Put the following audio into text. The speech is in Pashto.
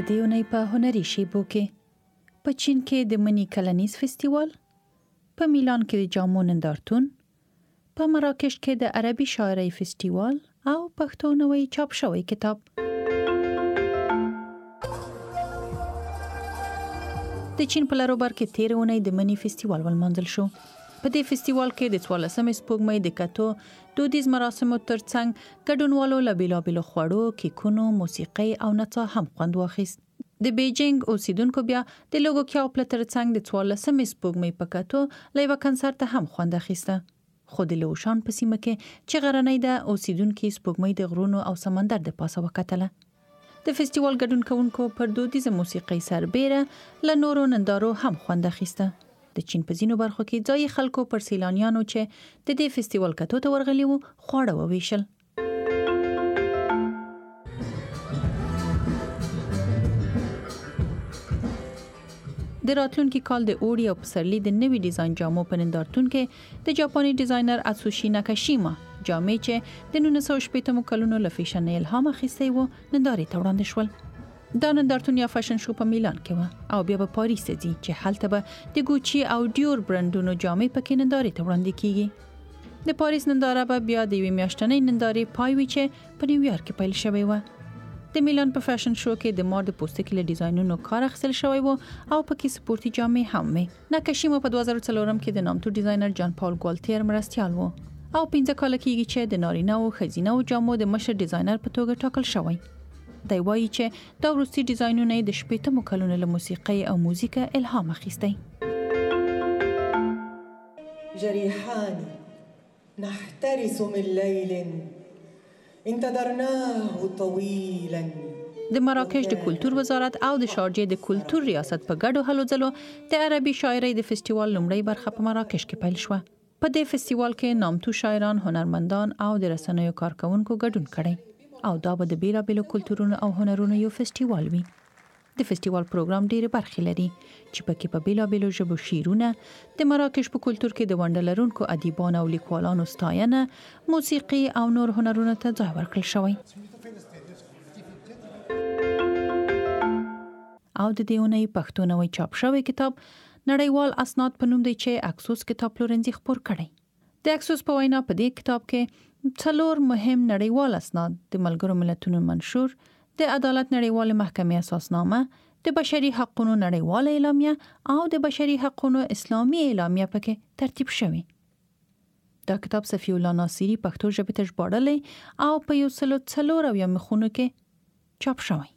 د دې اونۍ په هنري شیبو کې په چین کې د منی کلنیز فستیوال، په میلان کې د جامو نندارتون، په مراکش کې د عربي شاعرۍ فستیوال او پښتو نوی چاپ شوی کتاب. د چین په لروبر کې تیر اونۍ د منی فستیوال ولمانځل شو. په دې فستیوال کې د 14 سپوږمۍ د کتو دودیز مراسمو ترڅنګ ګډونوالو له بیلابیلو خوړو، کیکونو، موسیقۍ او نڅا هم خوند واخیست. د بیجینګ اوسیدونکو بیا د لوګو کیاوپله ترڅنګ د 14 سپوږمۍ په کتو له یوه کنسرت هم خوند اخیسته. خو د لوشان په سیمه کې چې غرنۍ ده، اوسیدونکي سپوږمۍ د غرونو او سمندر د پاسه وکتله. د فستیوال ګډون کوونکو پر دودیزه موسیقۍ سربیره له نورو نندارو هم خوند اخیسته. د چین په ځینو برخو کې ځایي خلکو پر سیلانیانو چې د دې فستیوال کتو ته ورغلي وو خواړه وویشل. د راتلونکي کال د اوړي او پسرلي د نوي ډیزاین جامو په نندارتون کې د جاپاني ډیزاینر اتسوشي ناکاشیما جامې چې د 1980 کلونو له فیشن الهام اخیستی وو نندارې ته وړاندې شول. دا نندارتون یا فیشن شو په میلان کې و او بیا په پاریس ځي چې هلته به د ګوچي او ډیور برندونو جامې پکې نندارې ته وړاندې کیږي. د پاریس ننداره به بیا د یوې میاشتنۍ نندارې پای وي چې په نیویارک کې پیل شوی و. د میلان په فیشن شو کې د مار د پوستکي له ډیزاینونو کار اخیستل شوی و او پکې سپورتي جامې هم وي. ناکاشیما په 2004 کې د نامتو ډیزاینر جان پاول ګوالتیر مرستیال و او 15 کال کېږي چې د نارینه او ښځینه جامو د مشر ډیزاینر په توګه ټاکل شوی. دی وایي چې دا وروستي ډیزاینونه د 80 کلونو له موسیقۍ او موزیکه الهام اخیستی. جريحان نحترس من ليل انتظرناه طويلا. د مراکش د کلتور وزارت او د شارجې د کلتور ریاست په ګډو هلو ځلو د عربي شاعرۍ د فستیوال لومړی برخه په مراکش کې پیل شوه. په دې فستیوال کې نامتو شاعران، هنرمندان او د رسنیو کارکونکو ګډون کړي او دا به د بیلابیلو کلتورونو او هنرونو یو فستیوال وي. د فستیوال پروګرام ډېرې برخې لري چې پکې په بیلابیلو ژبو شعرونه، د مراکش په کلتور کې د ونډه لرونکو ادیبانو او لیکوالانو ستاینه، موسیقي او نور هنرونو ته ځای ورکړل شوی. او د دې اونۍ پښتو نوی چاپ شوی کتاب نړیوال اسناد په نوم دی چې اکسوس کتاب پلورنځي خپور کړی. د اکسوس په وینا په دې کتاب کې 4 مهم نړیوال اسناد د ملګرو ملتونو منشور، د عدالت نړیوال محکمې اساسنامه، د بشري حقوقو نړیوال اعلامیه او د بشري حقوقو اسلامي اعلامیه پکې ترتیب شوی. دا کتاب صفی الله ناصری پښتو ژبې ته ژباړلی او په 104 مخونو کې چاپ شوی.